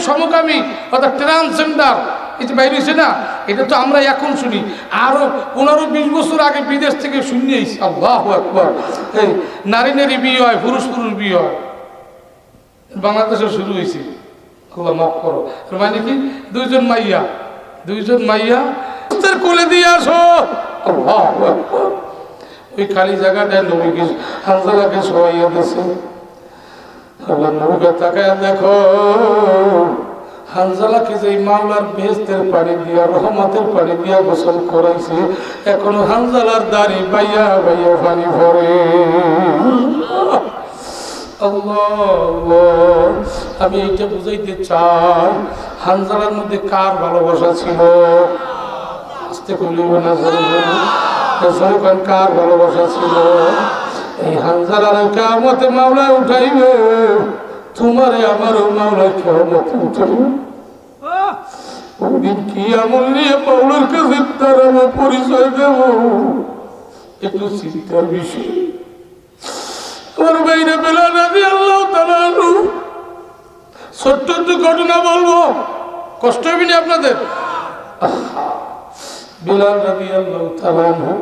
সমকামী অর্থাৎ ট্রান্সজেন্ডার এটা বাইরে হয়েছে না, এটা তো আমরা এখন শুনি, আরো 15-20 বছর আগে বিদেশ থেকে শুনে আইছি। আল্লাহু আকবার। এই নারী নারী বিয়ে হয়, পুরুষ পুরুষ বিয়ে হয়, বাংলাদেশে শুরু হয়েছে। আল্লাহ মাফ করো। মানে কি দুইজন মাইয়া কোলে দিয়ে আসো। আল্লাহু আকবার। ওই খালি জায়গাটায় নবীকে হানজালাকে শোয়াইয়া দিয়েছে। আল্লাহ নবীকে তাকায় দেখো, হানজালাকে যে মাওলার বেহেশতের পানি দিয়া রহমতের পানি দিয়া গোসল করাইছে, এখনো হানজালার দাড়ি বাইয়া বাইয়া পানি ভরে। আল্লাহ, আমি এইটা বুঝাইতে চাই, হানজালার মধ্যে কার ভালোবাসা ছিল? আস্তে কইলেও না, কার ভালোবাসা ছিল? এই হানজালার কিয়ামতে মাওলা উঠাইবে, তোমারে আমারও মাওলা কিয়ামতে উঠাইবে। ওদিন কি আমল নিয়ে মাওলার কাছে দাঁড়াবো, পরিচয় দেব, একটু চিন্তার বিষয়। আমার বাইরে বেলাল রাদিয়াল্লাহু তাআলা আনহু, ছোট্ট একটু ঘটনা বলবো, কষ্ট হবে না আপনাদের? বেলাল রাদিয়াল্লাহু তাআলা আনহু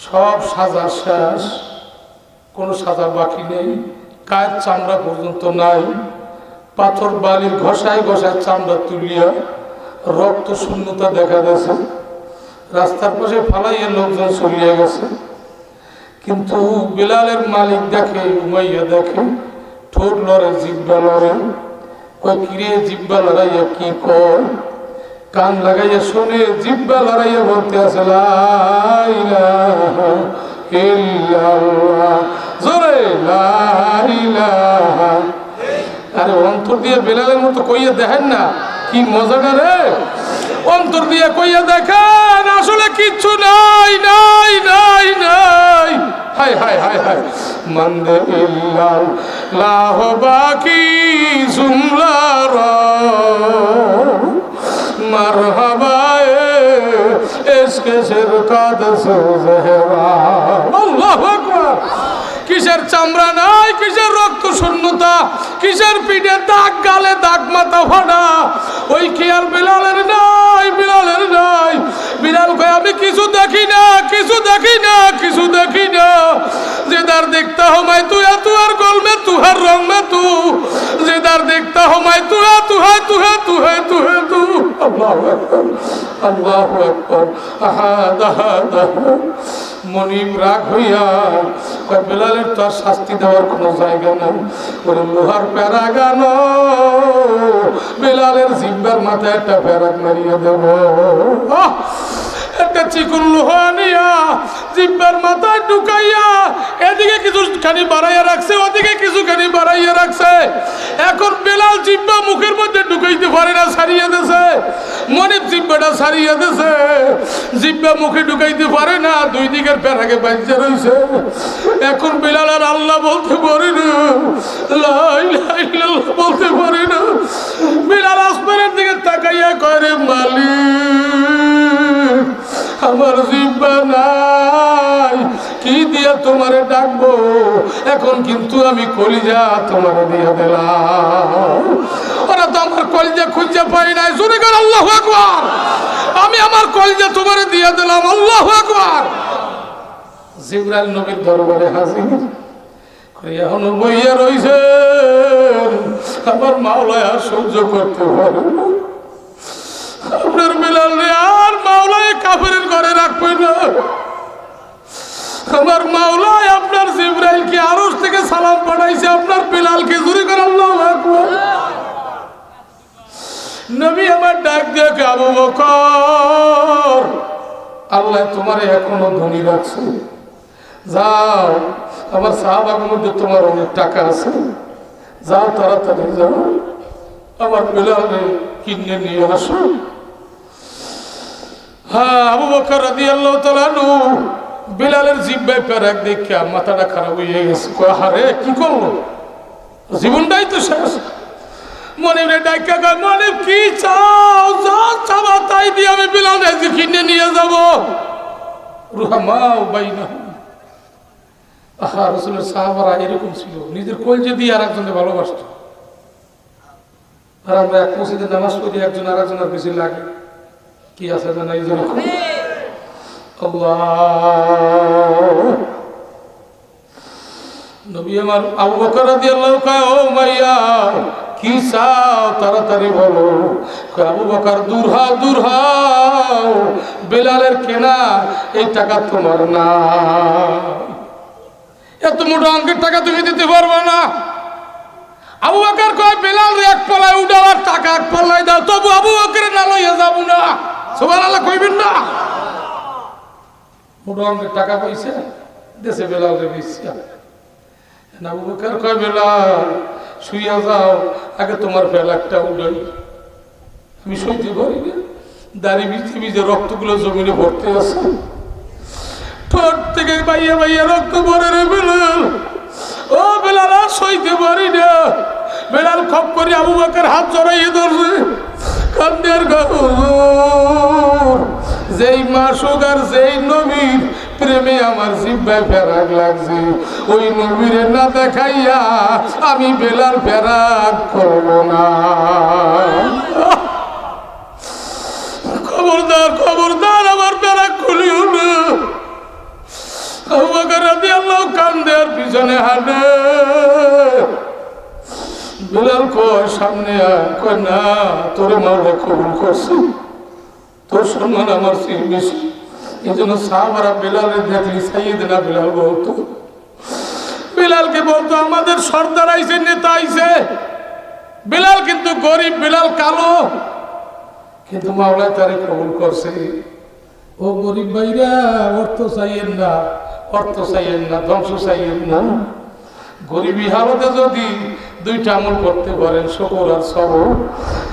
সব সাজা শেষ, কোনো সাজা বাকি নেই, গায়ের চামড়া পর্যন্ত নাই, পাথর বালির ঘষায় ঘষায় চামড়া তুলিয়া রক্ত শূন্যতা দেখা গেছে, রাস্তার পাশে ফালাইয়া লোকজন চলিয়ে গেছে। কিন্তু বেলালের মালিক দেখে, উমাইয়া দেখে, ঠোঁট লড়ে, জিব্বা লড়ে, কয় কিরে জিব্বা লড়াইয়া কি কয়? কান লাগাইয়া শুনে জিব্বা লড়াইয়া বলতে আছে লা ইলাহা ইল্লাল্লাহ, জোরে লা ইলাহা। আরে অন্তর দিয়ে বেলালের মতো কইয়া দেখেন না, কি মজাটা রে! অন্তর দিয়ে কইয়া দেখেন, আসলে কিচ্ছু নাই নাই নাই নাই। হায় হায় হায় হায়, মন্দে ইল্লাল্লাহ বাকি জুমলার মারহাবা ইশকে শিরকাত সুজহরা। আল্লাহু আকবার। কিসের চামড়া নাই, কিসের রক্ত শূন্যতা, কিসের পিঠে দাগ, গালে দাগ, মাথা ফাটা, ওই কি আর বেলালের নাই? বেলালের নাই। বেলাল কয় আমি কিছু দেখি না, কিছু দেখি না, কিছু দেখি না। যেদার দেখতা হো मैं तू है, तू हर गोल में तू हर रंग में तू, जेदार देखता हो मैं तू है, तू है, तू है, तू है, तू है, तू। अल्लाहु अकबर, अल्लाहु अकबर। আহাদ আহাদ। মনিব রাগ হইয়া বেলালের তো আর শাস্তি দেওয়ার কোনো জায়গা নাই, ওরে লোহার প্যারা গান, বেলালের জিব্বার মাথায় একটা প্যারাক মারিয়ে দেব। একটা চিকুন লোহা নিয়া জিব্বার মাথায় ঢুকাইয়া এদিকে কিছুখানি বাড়াইয়া রাখছে, ওদিকে কিছুখানি বাড়াইয়া রাখছে। এখন বেলাল জিব্বা মুখের মধ্যে ঢুকাইতে পারে না, ছাড়িয়ে দিছে। মনিব জিব্বাটা ছাড়িয়ে দিছে, জিব্বা মুখে ঢুকাইতে পারে না, দুই দিকের প্যারাকে বাঁচতে রয়েছে। এখন বেলাল আর আল্লাহ বলতে পারে না, লা ইলাহা ইল্লাল্লাহ বলতে পারে না। বেলাল আসমানের দিকে তাকাইয়া কয় রে মালিক, আমার জিব্বা নাই, কি দিয়া তোমারে ডাকবো? এখন কিন্তু আমি কলিজা তোমারে দিয়ে দিলাম। ওরা তো আমার কলিজা খুঁজে পাই নাই। শুনে গেল আল্লাহু আকবার। আমি আমার কলিজা তোমারে দিয়ে দিলাম। আল্লাহু আকবার। জিবরাইল নবীর দরবারে হাজির, এখনো বইয়া রইছে, আমার মাওলা আর সহ্য করতে পারে না। আপনার বেলাল আর মাওলায় কাফেরের ঘরে রাখবে না। আমার মাওলায় আপনার জিবরাইলকে আরশ থেকে সালাম পাঠাইছে, আপনার বেলালকে জুরি করে আল্লাহু আকবার। নবী আমার ডাক দিয়ে আবু বকর, আল্লাহ তোমারে এখনো ধনী রাখছে, যাও, আমার সাহাবাদের মধ্যে তোমার অনেক টাকা আছে, যাও তাড়াতাড়ি যাও, আমার বেলালে কিনে নিয়ে আসো। হ্যাঁ, আবু বকর রাদিয়াল্লাহু তাআলা আনহু বেলালের জিব্বায় প্যারাক দেখে মাথাটা খারাপ হয়ে গেছে। আরে কি করলো, জীবনটাই তো শেষ। মনিবরে ডাইকা কয়, মনিব কি চাও? যা চাবা তাই দিয়ে আমি বেলালকে কিনে নিয়ে যাব। রুহামাউ বাইনাহুম। আহা, রাসূলের সাহাবারা এরকম ছিল, নিজের কলজে দিয়ে আর একজনকে ভালোবাসত। আর আমরা এক মসজিদে নামাজ পড়ি, একজন আর একজনের বেশি লাগে। কি আছে জানা এই জন্য নবী আমার আবু বকর রাদিয়াল্লাহু কয়, ও মাইয়া কি চাও তাড়াতাড়ি বলো। আবু বকর, দূর হও দূর হও, বেলালের কেনা এই টাকা তোমার না, এত মোটা অঙ্কের টাকা তুমি দিতে পারবে না। আবু বকর কয়, বেলাল এক পাল্লায় উঠাও আর টাকা এক পাল্লায় দাও, তবু আবু বকরের না লইয়া যাব না। সুবহানাল্লাহ কইবেন না? মোটা অঙ্কের টাকা পয়সা দেশে বেলাল রে বেশিয়া। আবু বকর কয়, বেলাল শুইয়া যাও, আগে তোমার ফেলাকটা উঠাই, আমি সইতে পারি না। দাড়ি ভিজে ভিজে রক্তগুলো জমিনে ভরতে আছে, ঠোঁট থেকে বাইয়া বাইয়া রক্ত ভরে রে বেলাল। ও বেলাল আর সইতে পারি না। বেলাল খপ করে আবু বকর হাত জড়াইয়ে ধরছে, কান্দের হুজুর, যেই মাসুক আর যেই নবীর প্রেমে আমার জিব্বায় ফেরাক লাগছে, ওই নবীরে না দেখাইয়া আমি বেলাল ফেরাক করব না। খবরদার খবরদার, আমার ফেরাক খুলিও না। আবু বকর রাদিয়াল্লাহু কান্দে আর পিছনে হাঁটে। বেলাল কয়, সামনে আয়। কয়, না, তোরে মাওলা কবুল করছে, তোর সম্মান আমার চেয়ে বেশি। এই জন্য সাহাবারা বেলালের দেখলি সাইয়েদনা বেলাল বলতো, বেলালকে বলতো আমাদের সর্দার আইছে, নেতা আইছে। বেলাল কিন্তু গরিব, বেলাল কালো, কিন্তু মাওলা তারে কবুল করছে। ও গরিব ভাইরা, অর্থ চাইয়েন না, অর্থ চাইয়েন না, ধ্বংস চাইয়েন না। গরিবী হালতে যদি দুইটা আমল করতে পারেন, শুকর আর সবর,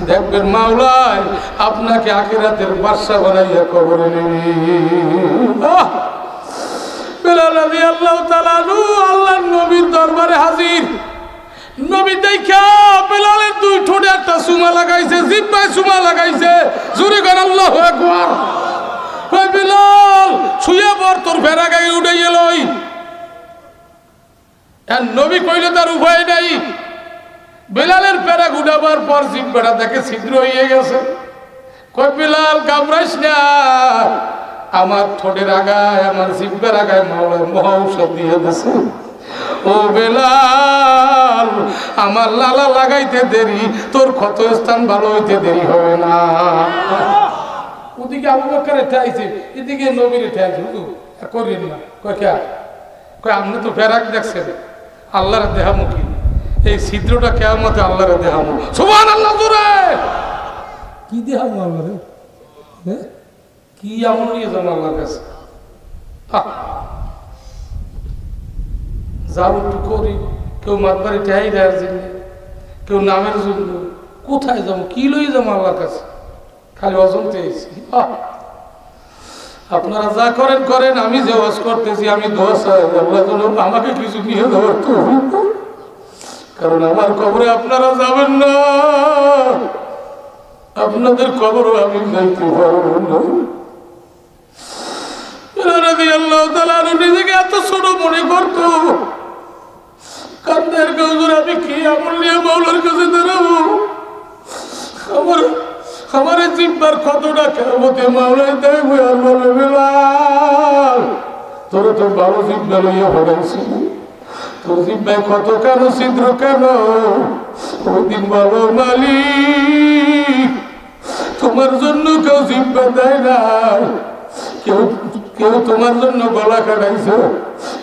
দেখবেন মাওলায় আপনাকে আখিরাতের বাদশা বানাইয়া কবরে নেবে। বেলাল রাদিয়াল্লাহু তাআলা আল্লাহর নবীর দরবারে হাজির। নবী দেখা বেলালের দুই ঠোঁটে একটা চুমা লাগাইছে, জিহ্বায় চুমা লাগাইছে। জোরে কর আল্লাহু আকবার। কয়, বেলাল শুয়ে পড়, তোর ফেরা গায়ে উঠে এলই। আর নবী কইলে তার উপায় নাই। বেলালের ফেরা উঠাবার পর জিহ্বাটা দেখে ছিদ্র হয়ে গেছে। কয়, বেলাল ঘাবড়াইস না, আমার ঠোঁটের আগায়, আমার জিহ্বার আগায় মাওলা মহা ঔষধ দিয়ে দিয়েছে। ও বেলাল, আমার লালা লাগাইতে দেরি, তোর ক্ষত স্থান ভালো হইতে দেরি হবে না। ওদিকে আবু বকর ঠাইছে, এদিকে নবীর ঠাইছে। করেন না। কয়, কে? কয়, আপনি তো ফেরাক দেখছেন, আল্লাহর দেহামুখী, এই ছিদ্রটা কিয়ামতে আল্লাহর দেহামু। সুবহানাল্লাহ জোরে। কি দেহামু আল্লাহরে? কি আমল নিয়ে যান আল্লাহর কাছে? যাও একটু করি, কেউ মাতবাড়ি ঠাই দেওয়ার জন্য, কেউ নামের জন্য। কোথায় যাবো, কি লই যাবো আল্লাহর কাছে? খালি অজন্তে এসেছি। আপনারা যা করেন করেন, আমি যে ওয়াজ করতেছি আমি দোয়া চাই আল্লাহ যেন আমাকে কিছু নিয়ে দেওয়ার, কারণ আমার কবরে আপনারা যাবেন না, আপনাদের কবরও আমি যাইতে পারবো না। নিজেকে এত ছোট মনে করতো, কান্দের হুজুর আমি কি আমল নিয়ে মাওলার কাছে দাঁড়াবো? আমার জিব্বার কতটা কেমতে মাওলায় দেখবো আর বলে, বেলাল তোরা তো ভালো জিব্বা লইয়া ভরাইছি, তোর জিব্বায় কত কেন ছিদ্র কেন? ওই দিন বলো, মালিক তোমার জন্য কেউ জিব্বা দেয় না, কেউ কেউ তোমার জন্য গলা কাটাইছে,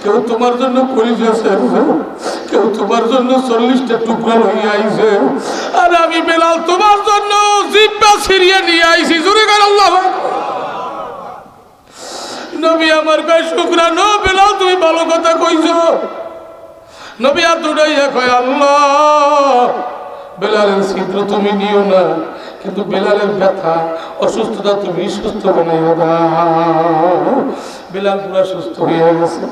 কেউ তোমার জন্য কলিজা ছেড়েছে, কেউ তোমার জন্য 40টা টুকরা হয়ে আইছে, আর আমি বেলাল তোমার জন্য জিব্বা ছিড়িয়ে নিয়ে আইছি। জোরে কর আল্লাহু আকবার। নবী আমার কয়, শুকরানো বেলাল, তুমি ভালো কথা কইছো। নবী হাত উঠাইয়া কয়, আল্লাহ বেলালের ছিদ্র তুমি নিও না, কিন্তু বেলালের ব্যথা অসুস্থতা তুমি সুস্থ বানাইও না। বেলাল পুরা সুস্থ হয়ে গেছে,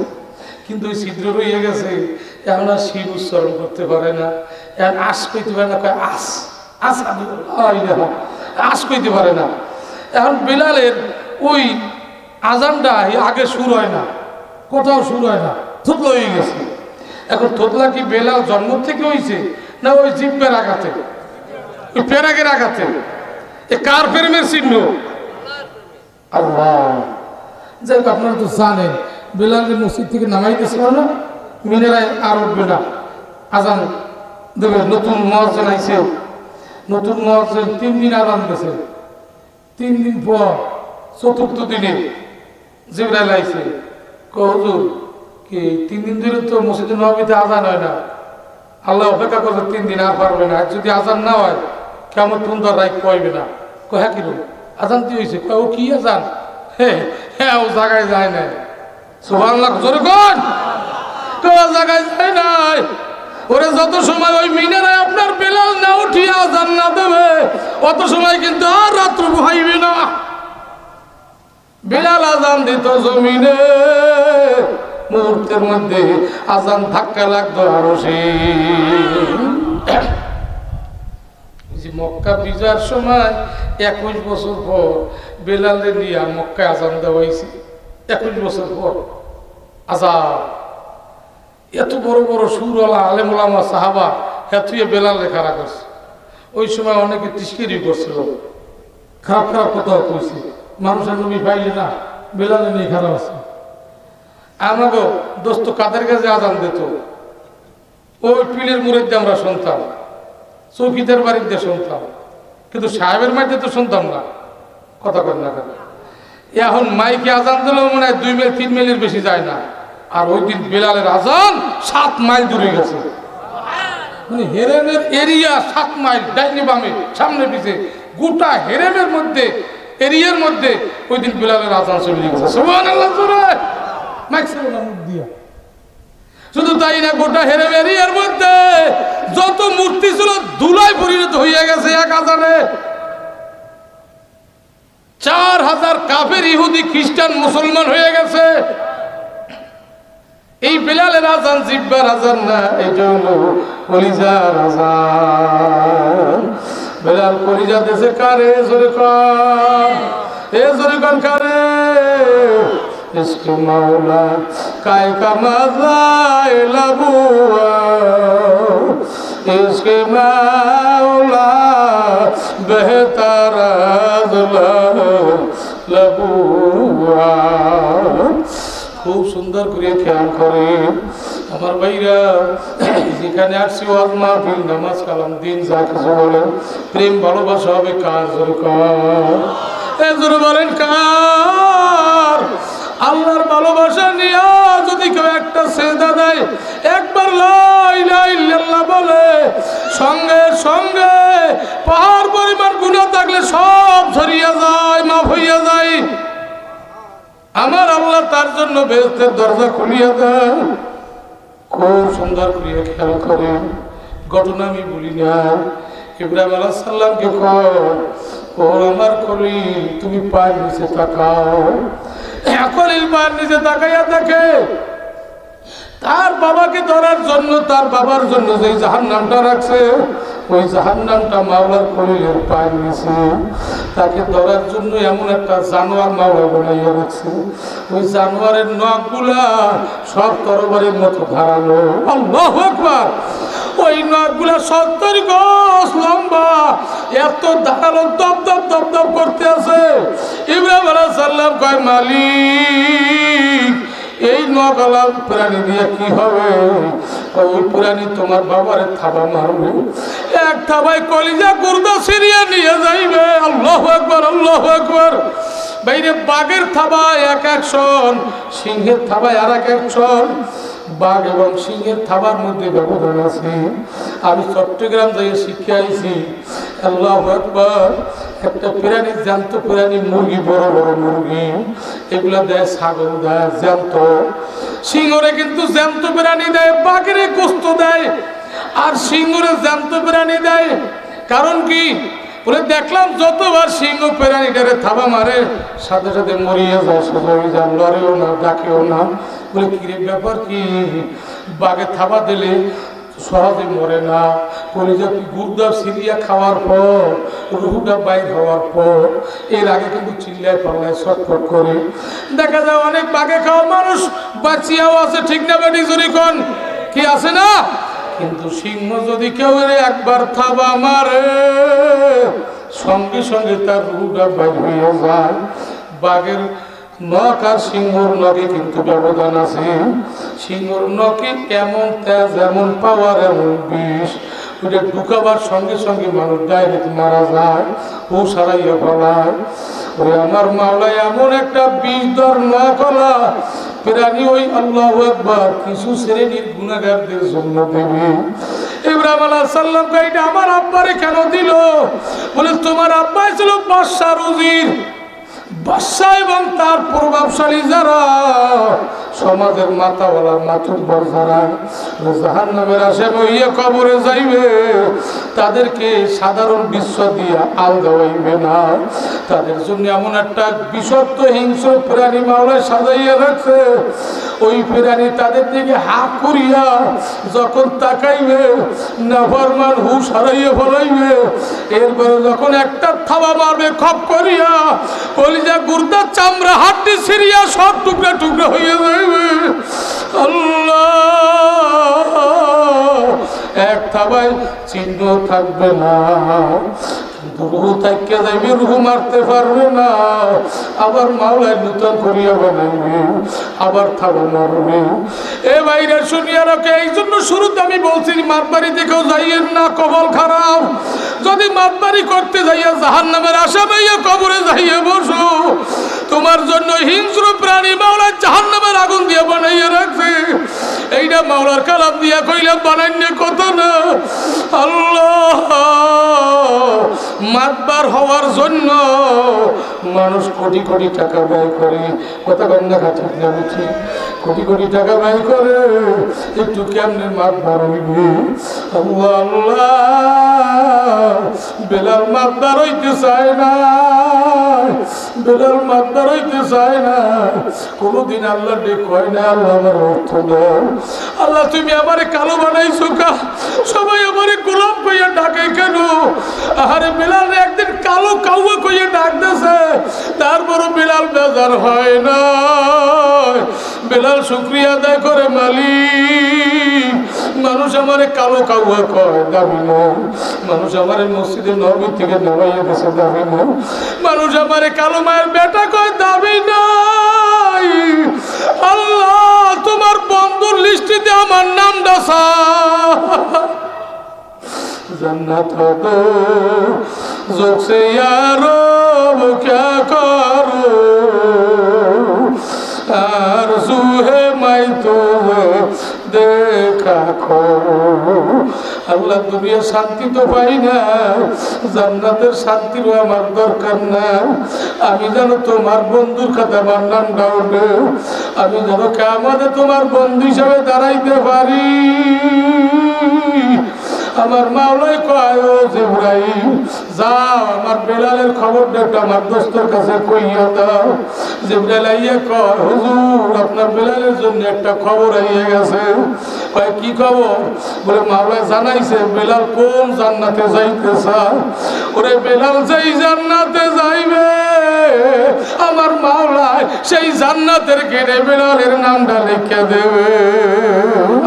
কিন্তু ওই ছিদ্র রয়ে গেছে। এখন আর শির উচ্চারণ করতে পারে না, এখন আশ কইতে পারে না। কয় আস আস আস কইতে পারে না। এখন বেলালের ওই আজানটা আগে শুরু হয় না, কোথাও শুরু হয় না, থুতলা হয়ে গেছে। এখন থুতলা কি বেলাল জন্ম থেকে হয়েছে না ওই জিব্বের আঘাতে? ওই প্যারাগের আঘাতে। এ কার প্রেমের চিহ্ন? আল্লাহ। যাই হোক, আপনারা তো জানেন বেলালকে মসজিদ থেকে নামাইতেছিল না, মিনারায় আর উঠবে না, আজান দেবে। নতুন মুয়াজ্জিন আইছে, নতুন মুয়াজ্জিন 3 দিন আজান দিয়েছে। 3 দিন পর চতুর্থ দিনে জিবরাইল আইছে, হুজুর কি 3 দিন ধরে তো মসজিদে নববীতে আজান হয় না, আল্লাহ অপেক্ষা করছে 3 দিন আর পারবে না, যদি আজান না হয় কেমন পর্যন্ত রাইত পাইবে না। হ্যাঁ কি আজান কি হয়েছে? ও কি আজান? হ্যাঁ ও জায়গায় যায় নাই। সুবহানাল্লাহ জোরে কোন? তো জায়গায় যায় নাই। ওরে যত সময় ওই মিনারে আপনার বেলাল না উঠিয়ে আজান না দেবে অত সময় কিন্তু আর রাত্র বহাইবে না। বেলাল আজান দিত জমিনে, মুহূর্তের মধ্যে আজান ধাক্কা লাগতো আরো সে। মক্কা বিজয়ের সময় 21 বছর পর বেলালে নিয়ে মক্কায় আজান দেওয়া হয়েছে। 21 বছর পর আজান। এত বড় বড় সুরওয়ালা আলেম ওলামা সাহাবা এতই বেলাল খাড়া করছে। ওই সময় অনেকে তিস্কিরি করছিল, খারাপ খারাপ কথা কইছে, মানুষের নবী পাইলে না বেলালে নিয়ে খারাপ আছে। আমাকে দোস্ত কাদের কাছে আজান দিত, ওই পীরের মুরিদ আমরা শুনতাম, চৌকিদার বাড়িতে শুনতাম, কিন্তু সাহেবের মাইতে তো শুনতাম না। কথা কর না কেন? এখন মাইকে আজান দিলেও মনে হয় 2 মাইল 3 মাইলের বেশি যায় না। আর ওই দিন বেলালের আজান 7 মাইল দূরে গেছে। মানে হেরেমের এরিয়া 7 মাইল, ডাইনে বামে সামনে পিছে গোটা হেরেমের মধ্যে এরিয়ার মধ্যে ওই দিন বেলালের আজান চলে গেছে। সুবহানাল্লাহ জোরে মাইক ছিল না মুখ দিয়া। শুধু তাই না, গোটা হেরেম এরিয়ার মধ্যে যত মূর্তি ছিল ধুলায় পরিণত হয়ে গেছে এক আজানে। 4000 কাফের ইহুদি খ্রিস্টান মুসলমান হয়ে গেছে। এই বেলালের আজান জিব্বার আজান না, এটা হলো কলিজার আজান। বেলাল কলিজা দেশে কারে জোরে কান, এ জোরে কান কারে। ইশক মাওলা কায় কামাজায় লাবুয়া, ইশক মাওলা বেহতার লাবুয়া। খুব সুন্দর করে খেয়াল করে আমার ভাইরা, যেখানে আসছি ওয়াজ মাহফিল নামাজ কালাম দিন যা কিছু বলেন, প্রেম ভালোবাসা হবে কার জোরে কার, এ জোরে বলেন কার। আল্লাহর ভালোবাসা নিয়ে যদি কেউ একটা সেজদা দেয়, একবার লা ইলাহা ইল্লাল্লাহ বলে, সঙ্গে সঙ্গে পাহাড় পরিমাণ গুনাহ থাকলে সব ঝরিয়া যায়, মাফ হইয়া যায়। আমার আল্লাহ তার জন্য বেহেশতের দরজা খুলিয়া দেয়। খুব সুন্দর করে খেয়াল করেন, ঘটনা আমি বলি না। ইব্রাহিম আলাইহিস সালামকে কয়, ও আমার খলিল তুমি পায়ের নিচে তাকাও। খলিল পায়ের নিচে তাকাইয়া দেখে তার বাবাকে ধরার জন্য, তার বাবার জন্য যে জাহান্নামটা রাখছে, ওই জাহান্নামটা মাওলার খলিলের পায়ের নিচে। তাকে ধরার জন্য এমন একটা জানোয়ার মাওলা বানাইয়া রাখছে, ওই জানোয়ারের নখগুলা সব তরবারির মতো ধারালো। আল্লাহু আকবার। ওই নখগুলা 70 গজ লম্বা, এত ধারালো, দপ দপ দপ দপ করতে আছে। ইব্রাহিম আলাইহিস সালাম কয়, মালিক এই নগলা প্রাণী দিয়ে কি হবে? ওই প্রাণী তোমার বাবারে থাবা মারবে, এক থাবায় কলিজা গুর্দা ছিঁড়িয়ে নিয়ে যাইবে। আল্লাহু আকবার, আল্লাহু আকবার। বাইরে বাঘের থাবায় এক একশন, সিংহের থাবায় আর এক একশন। বাঘ এবং সিংহের থাবার মধ্যে ব্যবধান আছে। আমি চট্টগ্রাম থেকে শিখে আইছি। আল্লাহু আকবার। একটা প্রাণী, জ্যান্ত প্রাণী, মুরগি, বড় বড় মুরগি, এগুলা দেয়, ছাগল দেয় জ্যান্ত। সিংহরে কিন্তু জ্যান্ত প্রাণী দেয়, বাঘের গোস্ত দেয়, আর সিংহরে জ্যান্ত প্রাণী দেয়। কারণ কি বলে দেখলাম, যতবার সিংহ প্রাণীটারে থাবা মারে সাথে সাথে মরিয়া যায়, সোজা হয়ে যায়, লড়েও না, ডাকেও না। বলে কিরে ব্যাপার কি? বাঘে থাবা দিলে সহজে মরে না, কলিজা গুর্দা সিরিয়া খাওয়ার পর, রুহুটা বাইর হওয়ার পর, এর আগে কিন্তু চিল্লায় পাল্লায় ছটফট করে। দেখা যায় অনেক বাঘে খাওয়া মানুষ বাঁচিয়াও আছে, ঠিক না বেটি জরিকন? কি আছে না? কিন্তু সিংহ যদি কেউ একবার থাবা মারে সঙ্গে সঙ্গে তার রুটা বাইর হয়ে যায়। বাঘের নখ আর সিংহর নখে কিন্তু ব্যবধান আছে। সিংহর নখে এমন তেজ, এমন পাওয়ার, এমন বিষ, ওইটা ঢুকাবার সঙ্গে সঙ্গে মানুষ ডাইরেক্ট মারা যায়, ও সারাইয়া ফেলায়। ওরে আমার মাওলায় এমন একটা বিষ দর নখ হলা প্রাণী ওই আল্লাহু আকবার কিছু শ্রেণীর গুনাহগারদের জন্য দেবে। ইব্রাহিম আলাইহিস সালাম এটা আমার আব্বারে কেন দিল? বলে তোমার আব্বা ছিল বাদশার উজির। বাদশা এবং তার প্রভাবশালী যারা সমাজের মাথাওয়ালা মাতুব্বর যারা জাহান্নামের আসামি হইয়া কবরে যাইবে, তাদেরকে সাধারণ বিশ্ব দিয়া আল দেওয়াইবে না। তাদের জন্য এমন একটা বিষাক্ত হিংস্র প্রাণী মাওলায় সাজাইয়া রাখছে। ওই প্রাণী তাদের দিকে হাত করিয়া যখন তাকাইবে, নাফরমান হুশ হারাইয়া ফলাইবে। এরপরে যখন একটা থাবা মারবে খপ করিয়া, কলিজা গুর্দা চামড়া হাড্ডি ছিঁড়িয়া সব টুকরা টুকরা হইয়া যাইবে। আল্লাহ, এক থাবায় চিহ্ন থাকবে না, রুহু থাইকে যাইবে, রুহু মারতে পারবে না। আবার মাওলায় নূতন করিয়া বানাইবে, আবার থাবা মারবে। এ বাইরে শুনিয়া রাখে, এই জন্য শুরুতে আমি বলছি মাতবাড়ি দেখেও যাইয়েন না, কবল খারাপ। যদি মাতবাড়ি করতে যাইয়া জাহান্নামের আসামে কবরে যাইয়া বসো, তোমার জন্য হিংস্র প্রাণী মাওলায় জাহান্নামের আগুন দিয়ে বানাইয়া রাখছে। এইটা মাওলার কালাম দিয়া কইলাম, বানাইনে কত না। আল্লাহ, মাতবার হওয়ার জন্য মানুষ কোটি কোটি টাকা ব্যয় করে। কথা কন্যা খাচ্ছি জানিছি, কোটি কোটি টাকা ব্যয় করে, একটু কেমনে মাতবার হইবে? আল্লাহ আল্লাহ, বেলাল মাতবার হইতে চায় না, বেলাল মাতবার হইতে চায় না। কোনোদিন আল্লাহ ডেক হয় না, আল্লাহ আমার অর্থ দাও। আল্লাহ তুমি আমারে কালো বানাইছো কা? সবাই আমারে গোলাপ কইয়া ডাকে কেন? আরে বেলাল একদিন কালো কাউয়া কইয়া ডাক দিছে, তারপরও বেলাল বেজার হয় না। বেলাল শুকরিয়া আদায় করে, মালিক মানুষ আমারে কালো কাউয়া কয়, দাবি নয়। মানুষ আমারে মসজিদে নবী থেকে নামাইয়া গেছে, দাবি নয়। মানুষ আমারে কালো মায়ের বেটা কয়, দাবি নাই। আল্লাহ, তোমার বন্ধুর লিস্টিতে আমার নামটা जन्नत हो दो जो से यारो वो क्या करो आरज़ू है मैं तो देखा करो। আল্লাহ, দুনিয়া শান্তি তো পাই না, জান্নাতের শান্তিরও আমার দরকার না। আমি যেন তোমার বন্ধুর খাতে আমার নামটা ওঠে, আমি যেন কিয়ামতে তোমার বন্ধু হিসাবে দাঁড়াইতে পারি। আমার মাওলাই কয়, ও জিবরাইল যাও আমার বেলালের খবরটা একটু আমার দোস্তের কাছে কইয়া দাও। জিবরাইল আইয়া কয়, হুজুর আপনার বেলালের জন্য একটা খবর আইয়া গেছে। কয় কি খবর? বলে মাওলাই জানাইছে বেলাল কোন জান্নাতে যাইতে চায়। ওরে বেলাল যেই জান্নাতে যাইবে, আমার মাওলাই সেই জান্নাতের গেটে বেলালের নামটা লিখে দেবে।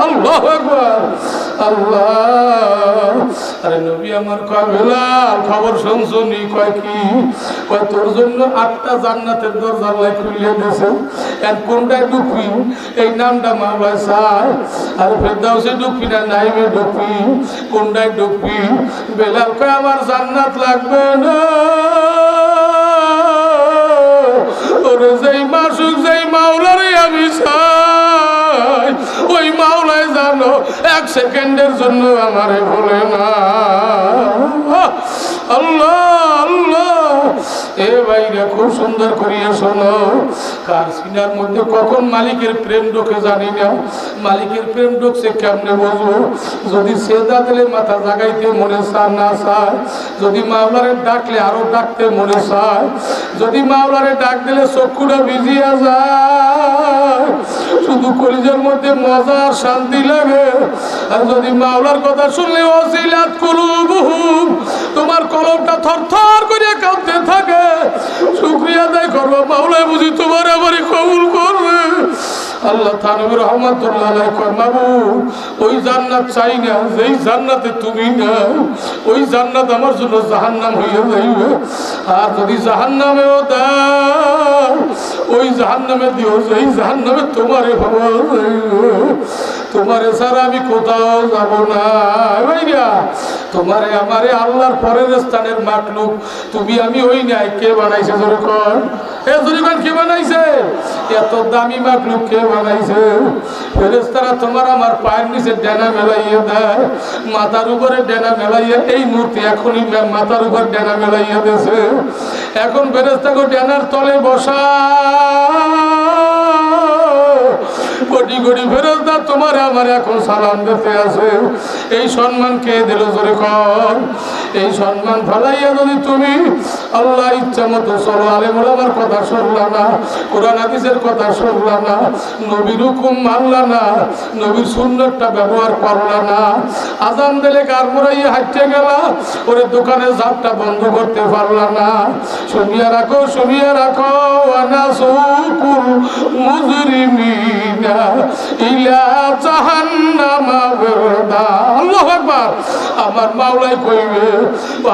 আল্লাহু আকবার, আল্লাহ। আরে নবী আমার কয়, বেলাল খবর শুনছনি? কয় কি? কয় তোর জন্য 8টা জান্নাতের দরজা আল্লাহ খুলে দিয়েছে, আর কোনটায় ঢুকবি এই নামটা মাওলায় চায়। আর ফেরদাউসে ঢুকবি না নাইমে ঢুকবি, কোনটায় ঢুকবি? বেলাল কয় আমার জান্নাত লাগবে না। ওরে যেই মাসুক যেই মাওলারে আমি চাই, ওই মাওলায় জানো 1 সেকেন্ডের জন্য আমারে বলে না। আল্লাহ আল্লাহ। এ ভাইরা খুব সুন্দর করিয়া শোনো, কার সিনার মধ্যে কখন মালিকের প্রেম ঢোকে জানি না। মালিকের প্রেম ঢুকছে কেমনে বুঝবো? যদি সেজদা দিলে মাথা জাগাইতে মনে চায় না চায়, যদি মাওলারে ডাকলে আরো ডাকতে মনে চায়, যদি মাওলারে ডাক দিলে চক্ষুটা ভিজিয়া যায়, শুধু কলিজার মধ্যে মজা আর শান্তি লাগে। আর যদি মাওলার কথা শুনলে ওয়াসিলাত কুলুবুহুম, তোমার কলমটা থরথর করে কাঁপতে থাকে। শুকরিয়া আদায় করবো, মাওলা বুঝি তোমার আমারই কবুল করবে। আল্লাহ থানবী রহমাতুল্লাহ আলাইহি কয় মাবুদ ওই জান্নাত চাই না যেই জান্নাতে তুমি না, ওই জান্নাত আমার জন্য জাহান্নাম হইয়া যাইবে। আর যদি জাহান্নামেও দাও ওই জাহান্নামে দিও যেই জাহান্নামে তোমারে পাওয়া যাইবে। তোমারে ছাড়া আমি কোথাও যাব না। ভাইরা তোমারে আমারে আল্লাহর পরের স্থানের মাখলুক, তুমি আমি ওই নাই। কে বানাইছে যখন কে বানাইছে? এত দামি মাখলুক কে বানাইছে? ফেরেশতারা তোমার আমার পায়ের নিচে ডেনা মেলাইয়া দেয়, মাথার উপরে ডেনা মেলাইয়া, এই মূর্তি এখনই মাথার উপর ডেনা মেলাইয়া দিয়েছে। এখন ফেরেশতাকে ডেনার তলে বসা কোটি কোটি ফেরেশতা তোমার আমার এখন সালাম দিতে আছে। এই সম্মান কে দিল জোরে কর? এই সম্মান ফলাইয়া যদি তুমি আল্লাহ ইচ্ছা মতো চলো, আলেম ওলামার কথা শুনলা না, কোরআন হাদিসের কথা শুনলা না, নবীর হুকুম মানলা না, নবীর সুন্নাতটা ব্যবহার করলা না, আজান দিলে গার মোড়াইয়া হাঁটতে গেলা, ওরে দোকানের ঝাপটা বন্ধ করতে পারলা না। শুনিয়া রাখো শুনিয়া রাখো ওয়ানাসুকুল মুজরিমিনা ইলা জাহান্নামা ওয়ারদা। আল্লাহু আকবার। আমার মাওলাই কইবে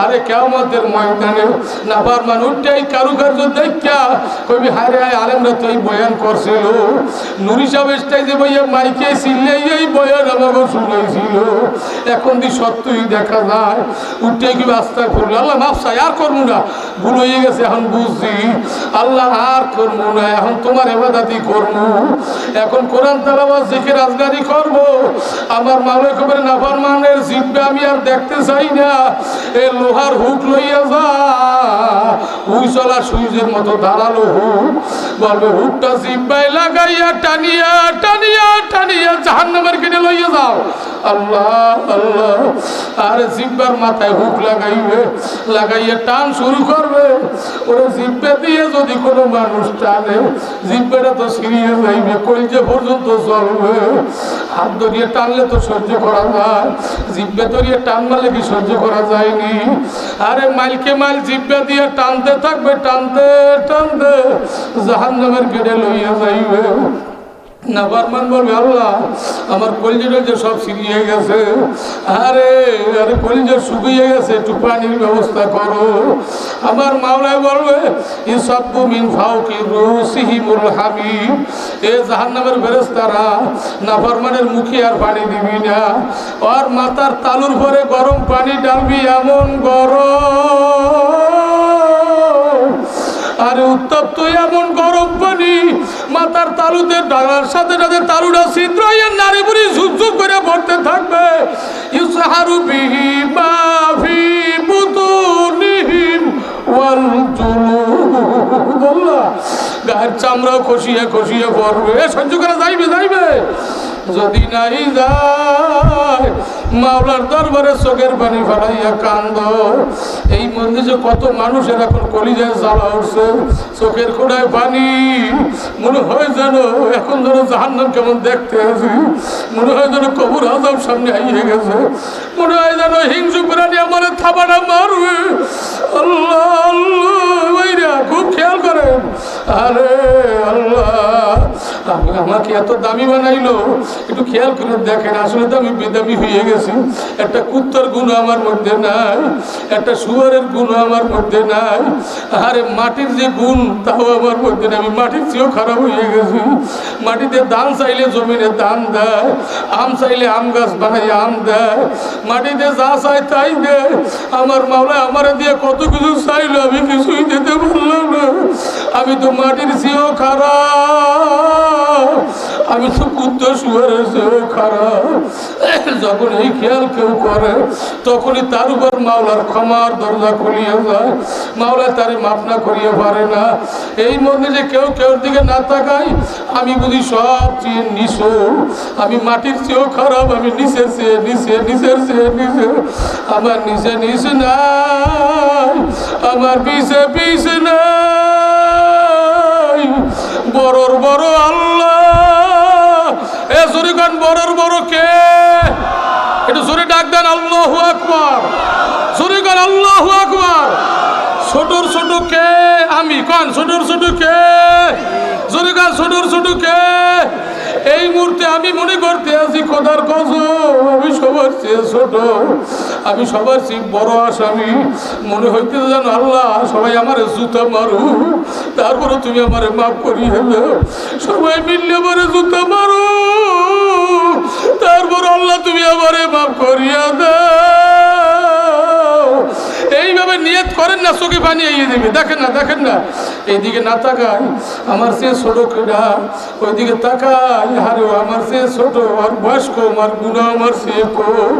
আরে কিয়ামতের ময়দানে নাফরমান উঠেই কারুকার্য দেখা কইবে হায় হায় আলেমরা তো এই বয়ান করছিল, নুরি সাহেব স্টেজে বইয়া মাইকে চিল্লাই এই বয়ান আমাকে শুনাইছিল, এখন দি সত্যই দেখা যায়। উঠে কি আস্তাগফিরুল্লাহ, আল্লাহ মাফ চাই, আর করবো না, ভুল হয়ে গেছে, এখন বুঝছি আল্লাহ আর করবো না, এখন তোমার ইবাদতই করবো, এখন কোরআন তেলাওয়াত জিকির আজগারি করব। আমার মাওলাই কবে নাফরমানের জিব্বে আমি আর দেখতে চাই না। এ লোহার হুক লইয়া যা, হুই চলা সুইজের মতো দাঁড়ালো হুক, বলবে হুকটা জিব্বায় লাগাইয়া টানিয়া টানিয়া টানিয়া জাহান্নামের কিনে লইয়া যাও। আল্লাহ আল্লাহ। আর জিব্বার মাথায় হুক লাগাইবে, লাগাইয়া টান শুরু করবে। ওরা জিব্বে দিয়ে যদি কোনো মানুষ টানে, জিব্বেটা তো ছিঁড়িয়ে যাইবে, কলজে পর্যন্ত চলবে। হাত ধরিয়ে টানলে তো সহ্য করা যায়, জিব্বে ধরিয়ে টান মারলে কি সহ্য করা যায়নি? আরে মাইলকে মাইল জিব্বে দিয়ে টানতে থাকবে, টানতে টানতে জাহান্নামের গেটে লইয়া যাইবে। নাফরমান বলবে আল্লাহ আমার কলিজাটা যে সব ছিঁড়িয়ে গেছে, আরে আরে কলিজা শুকিয়ে গেছে, একটু পানির ব্যবস্থা করো। আমার মাওলাই বলবে ইসাব্বু মিন ফাওকি রুসিহিমুল হামিম। এ জাহান্নামের ফেরেশতারা নাফরমানের মুখে আর পানি দিবি না, আর মাথার তালুর পরে গরম পানি ডালবি, এমন গরম, আরে উত্তপ্ত এমন গরম পানি মাথার তালুতে ডালার সাথে সাথে তালুটা ছিদ্র হয়ে নারী বুড়ি ঝুপঝুপ করে পড়তে থাকবে। ইউসাহারু বিহি মা ফি বুতুনিহিম ওয়াল জুলুদ। আল্লাহ গায়ের চামড়া খসিয়ে খসিয়ে পড়বে, সহ্য করা যাইবে যাইবে? যদি নাই যায় মাওলার দরবারে চোখের পানি ফেলাইয়া কান্দ। এই মন্দিরে কত মানুষের এখন কলিজায় জ্বালা উঠছে, চোখের কোড়ায় পানি, মনে হয় যেন এখন যেন জাহান্নাম কেমন দেখতে আছি, মনে হয় যেন কবর আযাব সামনে আইয়ে গেছে, মনে হয় যেন হিংসু প্রাণী আমার থাবাটা মারবে। আল্লাহ আল্লাহ, খুব খেয়াল করেন। আরে আল্লাহ আমাকে এত দামি বানাইলো, একটু খেয়াল করে দেখেন, আসলে তো আমি বেদামি হয়ে গেছি। একটা কুত্তার গুণ আমার মধ্যে নাই, একটা শুয়ারের গুণ আমার মধ্যে নাই, আরে মাটির যে গুণ তাও আমার মধ্যে নেই, আমি মাটির চেয়েও খারাপ হয়ে গেছি। মাটিতে ধান চাইলে জমিনে ধান দেয়, আম চাইলে আম গাছ বানাই আম দেয়, মাটিতে যা চাই তাই দেয়। আমার মাওলা আমার দিয়ে কত কিছু চাইলো, আমি কিছুই দিতে পারলাম না। আমি তো মাটির চেয়েও খারাপ, আমি তো কুত্তা শুয়ারের চেয়েও খারাপ। যখন এই খেয়াল কেউ করে তখনই তার উপর মাওলার ক্ষমার দরজা খুলিয়ে যায়, মাওলা তারে মাফ না করিয়ে পারে না। এই মধ্যে যে কেউ কেউর দিকে না তাকাই, আমি বুঝি সব চেয়ে নিচু, আমি মাটির চেয়েও খারাপ, আমি নিচের চেয়ে নিচে, নিচের চেয়ে নিচে, আমার নিচে নিচে নাই, আমার পিছে পিছে নাই, বড়র বড় আল্লাহ। এ জোরে গান, বড়র বড় কে? একটু জোরে ডাক দেন আল্লাহু আকবার, জোরে গান আল্লাহু আকবার। ছোটর ছোট কে? আমি কান ছোটর ছোট কে? জোরে গান ছোটর ছোট কে? এই মুহূর্তে আমি মনে করতে আছি খোদার কসম আমি সবার চেয়ে ছোট, আমি সবার চেয়ে বড় আসামি। মনে হইতে জানো আল্লাহ সবাই আমার জুতা মারু, তারপরে তুমি আমারে মাফ করিয়ে দাও। সবাই মিললে আমারে জুতা মারো, তারপর আল্লাহ তুমি আমারে মাফ করিয়া দাও। এইভাবে নিয়ত করেন না, চোখে পানি এগিয়ে দেবে। দেখেন না এইদিকে না তাকাই আমার সে ছোট কেডা, ওইদিকে তাকাই হারে আমার সে ছোট, আর বয়স কম, আর গুণা আমার সে কম।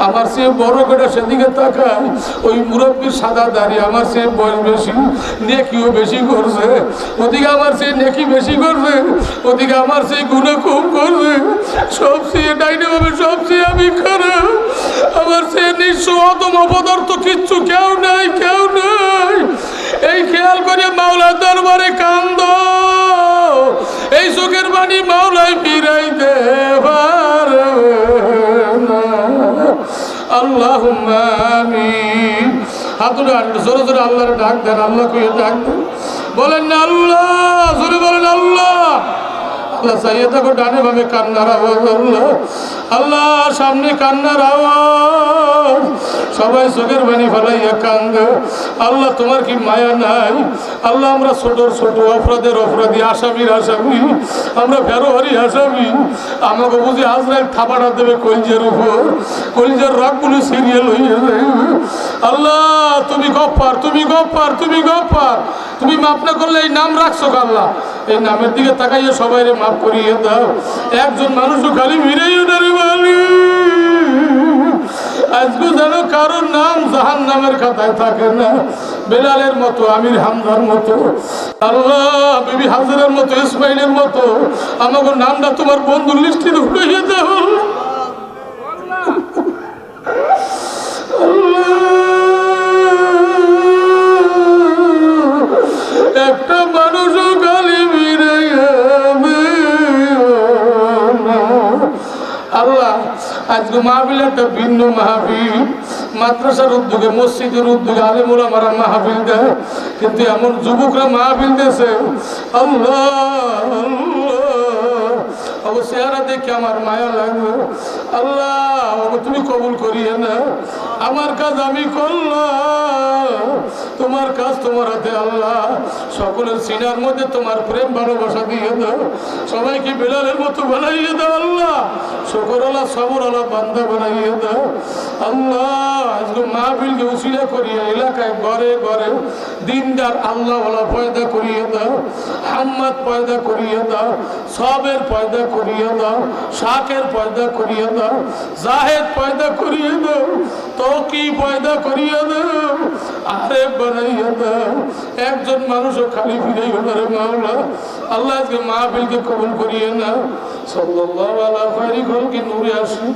আমার সে বড় কেডা, সেদিকে তাকাই ওই মুরব্বীর সাদা দাড়ি, আমার সে বয়স বেশি, নেকিও বেশি করছে। ওদিকে আমার সে নেকি বেশি করবে, ওদিকে আমার সে গুণা কম করবে। সব সে ডাইনে ভাবে, সব সে আমি খারাপ। আমার সে নিঃস্ব অদম অপদার্থ কিচ্ছু কেউ নাই। এই খেয়াল করে মাওলার দরবারে কান্দ, এই চোখের বাণী মাওলাই ফিরাইতে পারবে না। আল্লাহুম্মা আমিন। হাত উঠান, জোরে জোরে আল্লাহর ডাক দেন, আল্লাহ কইয়ে ডাক দেন, বলেন না আল্লাহ, জোরে বলেন আল্লাহ। আল্লাহ চাইয়ে থাকো ডানে ভাবে কান্নার আওয়াজ, আল্লাহ সামনে কান্নার আওয়াজ। সবাই চোখের পানি ফেলাইয়া কান্দে। আল্লাহ তোমার কি মায়া নাই? আল্লাহ আমরা ছোট অপরাধী, আসামির আসামি, আমরা ফেরোহারি আসামি। আমাকে বুঝি আজরাইল থাবাটা দেবে কলিজার উপর, কলিজার রগগুলো সিরিয়াল হইয়া যাবে। আল্লাহ তুমি গফফার, তুমি মাফ না করলে এই নাম রাখছো আল্লাহ, এই নামের দিকে তাকাইয়া সবাই মাফ করিয়ে দাও। একজন মানুষও খালি ফিরেই ওঠারে বলি আজকে যেন কারোর নাম জাহান নামের খাতায় থাকে না। বেলালের মতো, আমির হামজার মতো, আল্লাহ বিবি হাজারের মতো, ইসমাইলের মতো আমাকে নামটা তোমার বন্ধুর লিস্টে উঠাইয়ে দাও। একটা মানুষও গালি আল্লাহ আজকে মাহফিল একটা ভিন্ন মাহফিল, মাদ্রাসার উদ্যোগে, মসজিদের উদ্যোগে আলেমুল আমারা মাহফিল দেয়, কিন্তু এমন যুবকরা মাহফিল দিয়েছে আল্লাহ অবশ্য চেহারা দেখে আমার মায়া লাগবে। আল্লাহ তুমি কবুল করিয়ে না, আমার কাজ আমি করলাম, তোমার কাজ তোমার হাতে। আল্লাহ সকলের সিনার মধ্যে তোমার প্রেম ভালোবাসা দিয়ে দাও, সবাইকে বেলালের মতো বানাইয়ে দাও। আল্লাহ শুকর আল্লাহ সবর আল্লাহ বান্দা বানাইয়ে দাও। আল্লাহ আজকে মাহফিলকে উসিলা করিয়া এলাকায় ঘরে ঘরে দিনদার আল্লাহ পয়দা করিয়ে দাও, হাম্মাদ পয়দা করিয়ে দাও, সবের পয়দা করিয়ে দাও, শাকের পয়দা করিয়ে দাও, জাহেদ পয়দা করিয়ে দাও, তৌকি পয়দা করিয়ে দাও, আরেফ বানাইয়া দাও। একজন মানুষও খালি ফিরে ওনারে মাওলা। আল্লাহ আজকে মাহফিলকে কবুল করিয়ে নাও। সাল্লাল্লাহু আলা খায়রি খালকি নূরে আসি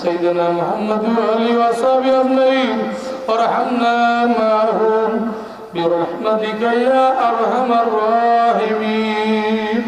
সাইয়্যিদিনা মুহাম্মদ ওয়া আলিহি ওয়া সাহবিহি আজমাইন ওয়ারহামনা মাহুম বিরহমাতিকা ইয়া আরহামার রাহিমিন।